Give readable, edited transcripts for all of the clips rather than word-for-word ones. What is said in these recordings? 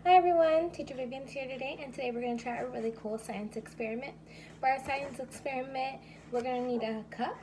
Hi everyone, Teacher Vivian's here today, and today we're going to try a really cool science experiment. For our science experiment, we're going to need a cup,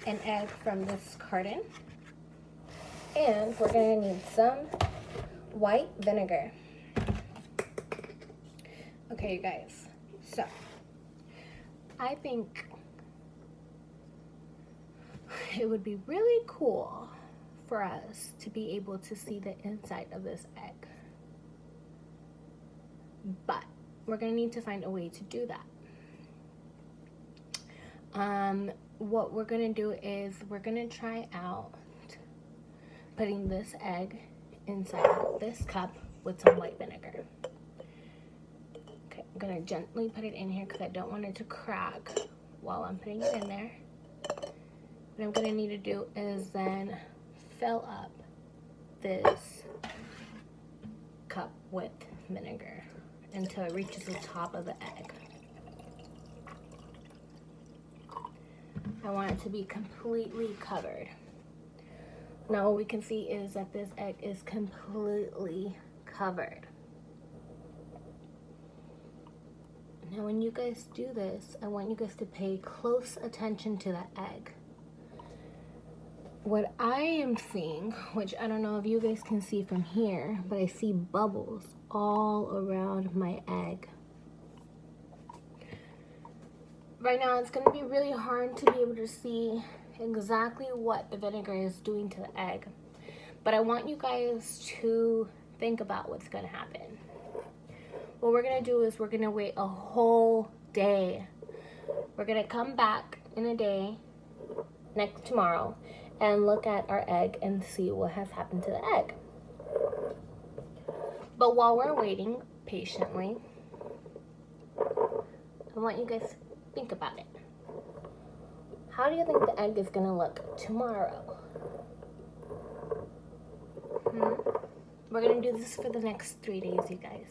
an egg from this carton, and we're going to need some white vinegar. Okay, you guys, so I think it would be really cool for us to be able to see the inside of this egg. But we're going to need to find a way to do that. What we're going to do is we're going to try out putting this egg inside this cup with some white vinegar. Okay, I'm going to gently put it in here because I don't want it to crack while I'm putting it in there. What I'm going to need to do is then fill up this cup with vinegar until it reaches the top of the egg. I want it to be completely covered. Now what we can see is that this egg is completely covered. Now when you guys do this, I want you guys to pay close attention to that egg. What I am seeing, which I don't know if you guys can see from here, but I see bubbles all around my egg. Right now it's going to be really hard to be able to see exactly what the vinegar is doing to the egg, but I want you guys to think about what's going to happen. What we're going to do is we're going to wait a whole day. We're going to come back in a day, tomorrow, and look at our egg and see what has happened to the egg. But while we're waiting patiently, I want you guys to think about it. How do you think the egg is going to look tomorrow? We're going to do this for the next 3 days, you guys.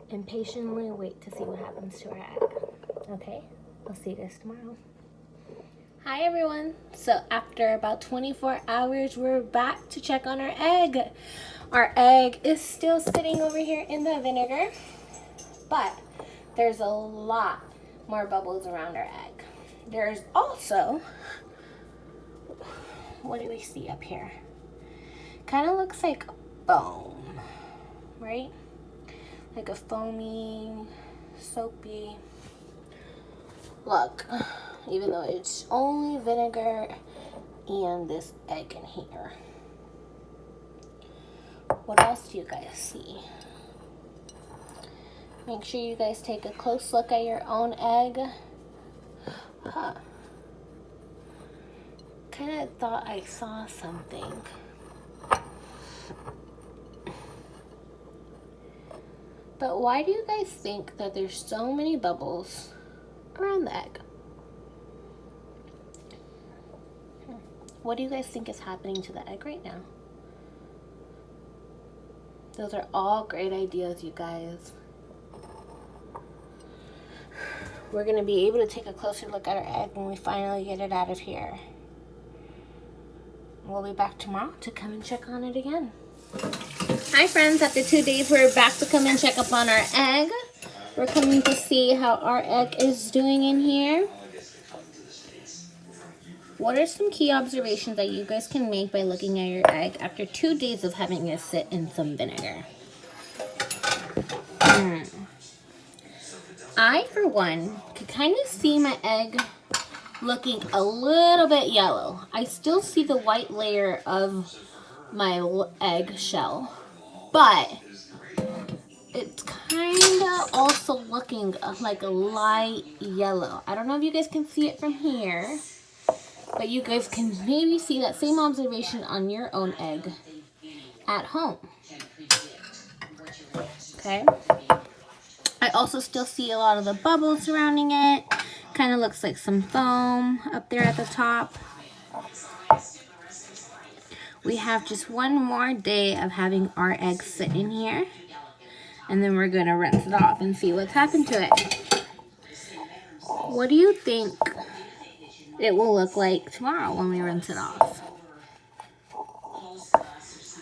And patiently wait to see what happens to our egg. Okay? I'll see you guys tomorrow. Hi everyone. So after about 24 hours, we're back to check on our egg. Our egg is still sitting over here in the vinegar, but there's a lot more bubbles around our egg. There's also, what do we see up here? Kind of looks like foam, right? Like a foamy, soapy look, even though it's only vinegar and this egg in here. What else do you guys see? Make sure you guys take a close look at your own egg. Kind of thought I saw something. But why do you guys think that there's so many bubbles around the egg? What do you guys think is happening to the egg right now? Those are all great ideas, you guys. We're going to be able to take a closer look at our egg when we finally get it out of here. We'll be back tomorrow to come and check on it again. Hi friends, after 2 days we're back to come and check up on our egg. We're coming to see how our egg is doing in here. What are some key observations that you guys can make by looking at your egg after 2 days of having it sit in some vinegar? I, for one, can kind of see my egg looking a little bit yellow. I still see the white layer of my egg shell, but it's kind of also looking like a light yellow. I don't know if you guys can see it from here, but you guys can maybe see that same observation on your own egg at home. Okay. I also still see a lot of the bubbles surrounding it. Kind of looks like some foam up there at the top. We have just one more day of having our egg sit in here, and then we're going to rinse it off and see what's happened to it. What do you think it will look like tomorrow when we rinse it off?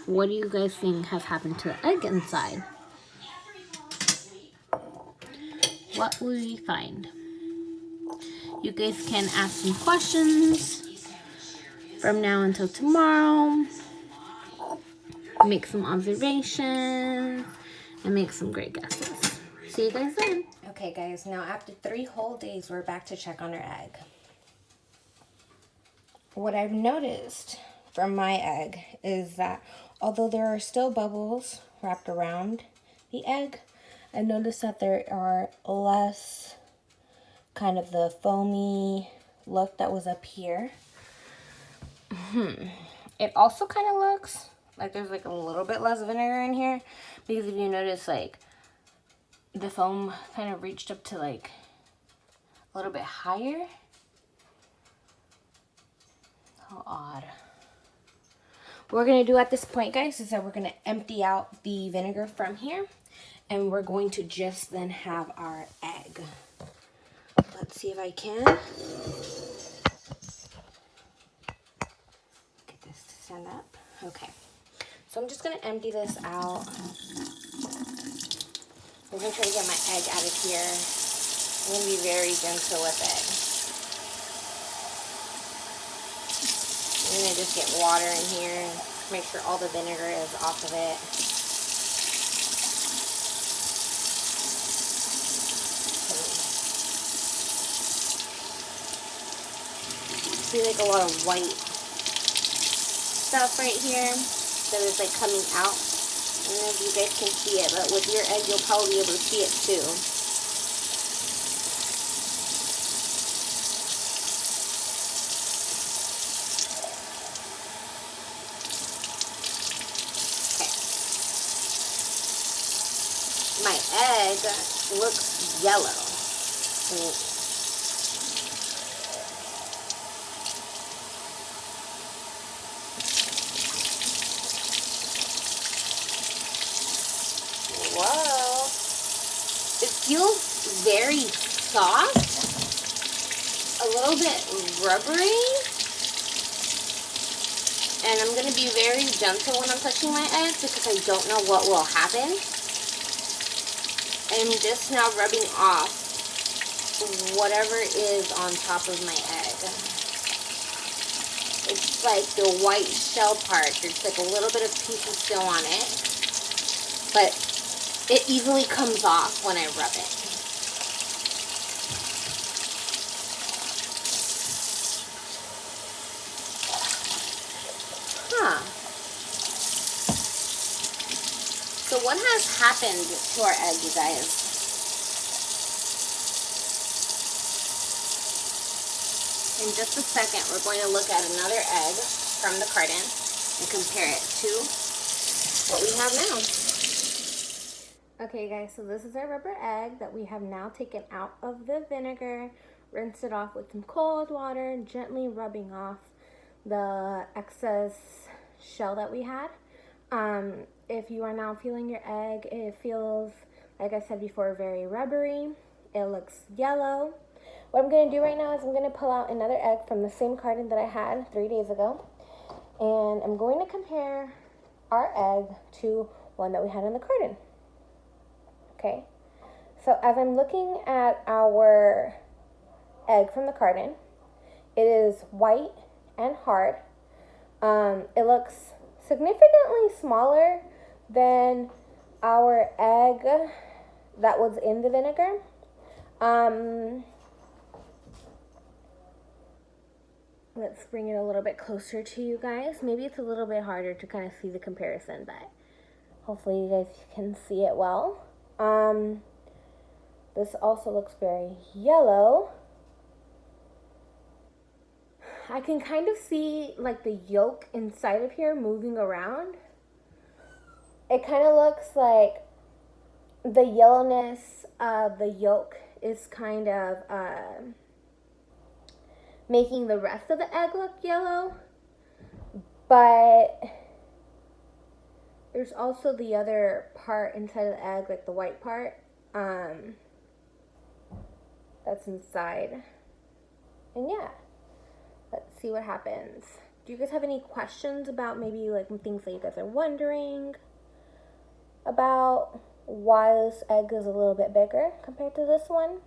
What do you guys think has happened to the egg inside? What will we find? You guys can ask some questions from now until tomorrow. Make some observations and make some great guesses. See you guys then. Okay guys, now after 3 whole days, we're back to check on our egg. What I've noticed from my egg is that although there are still bubbles wrapped around the egg, I noticed that there are less kind of the foamy look that was up here. It also kind of looks like there's like a little bit less vinegar in here, because if you notice, like the foam kind of reached up to like a little bit higher. How odd. What we're gonna do at this point, guys, is that we're gonna empty out the vinegar from here, and we're going to just then have our egg. Let's see if I can get this to stand up. Okay, so I'm just gonna empty this out. I'm gonna try to get my egg out of here. I'm gonna be very gentle with it. I'm gonna just get water in here and make sure all the vinegar is off of it. See like a lot of white stuff right here that is like coming out. I don't know if you guys can see it, but with your egg you'll probably be able to see it too. My egg looks yellow. Whoa. It feels very soft, a little bit rubbery, and I'm going to be very gentle when I'm touching my egg because I don't know what will happen. I'm just now rubbing off whatever is on top of my egg. It's like the white shell part. There's like a little bit of pieces still on it, but it easily comes off when I rub it. Huh. So what has happened to our egg, you guys? In just a second, we're going to look at another egg from the carton and compare it to what we have now. Okay guys, so this is our rubber egg that we have now taken out of the vinegar, rinsed it off with some cold water, gently rubbing off the excess shell that we had. If you are now feeling your egg, it feels, like I said before, very rubbery. It looks yellow. What I'm going to do right now is I'm going to pull out another egg from the same carton that I had 3 days ago. And I'm going to compare our egg to one that we had in the carton. Okay. So as I'm looking at our egg from the carton, it is white and hard. It looks significantly smaller than our egg that was in the vinegar. Let's bring it a little bit closer to you guys. Maybe it's a little bit harder to kind of see the comparison, but hopefully you guys can see it well. This also looks very yellow. I can kind of see like the yolk inside of here moving around. It kind of looks like the yellowness of the yolk is kind of making the rest of the egg look yellow, but there's also the other part inside of the egg, like the white part, that's inside. And yeah, let's see what happens. Do you guys have any questions about maybe like things that you guys are wondering about? Why this egg is a little bit bigger compared to this one?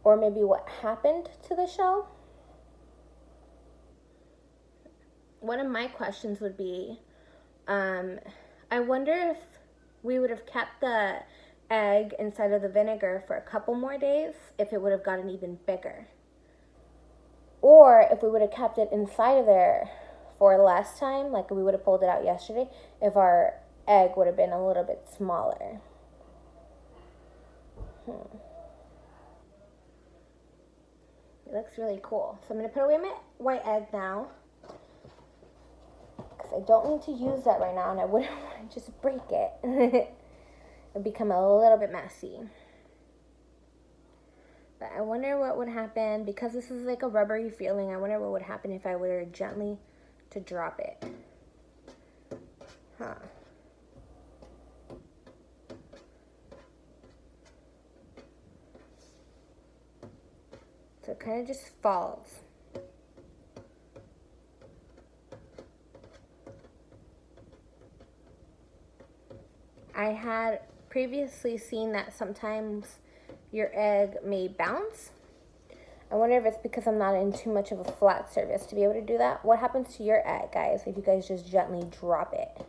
Or maybe what happened to the shell? One of my questions would be, I wonder if we would have kept the egg inside of the vinegar for a couple more days, if it would have gotten even bigger. Or if we would have kept it inside of there for less time, like we would have pulled it out yesterday, if our egg would have been a little bit smaller. It looks really cool. So I'm going to put away my white egg now, because I don't need to use that right now, and I wouldn't want to just break it. It would become a little bit messy. But I wonder what would happen, because this is like a rubbery feeling, I wonder what would happen if I were gently to drop it. Huh. So it kind of just falls. I had previously seen that sometimes your egg may bounce. I wonder if it's because I'm not in too much of a flat surface to be able to do that. What happens to your egg, guys, if you guys just gently drop it?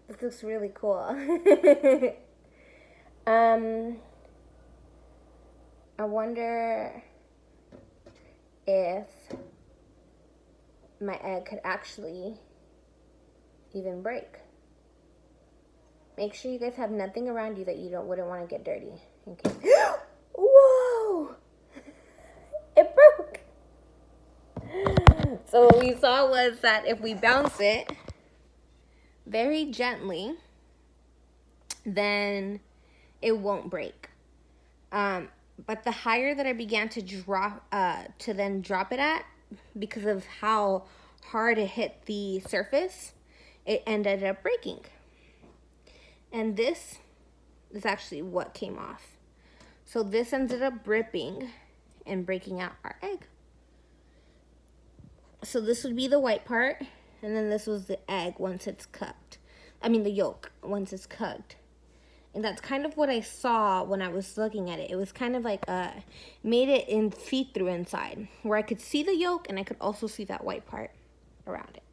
This looks really cool. I wonder if my egg could actually even break. Make sure you guys have nothing around you that you wouldn't want to get dirty. Okay. Whoa! It broke! So what we saw was that if we bounce it very gently, then it won't break. But the higher that I began to drop it at, because of how hard it hit the surface, it ended up breaking. And this is actually what came off. So this ended up ripping and breaking out our egg. So this would be the white part, and then this was the egg once it's cooked. I mean the yolk once it's cooked. And that's kind of what I saw when I was looking at it. It was kind of like made it in see-through inside, where I could see the yolk and I could also see that white part around it.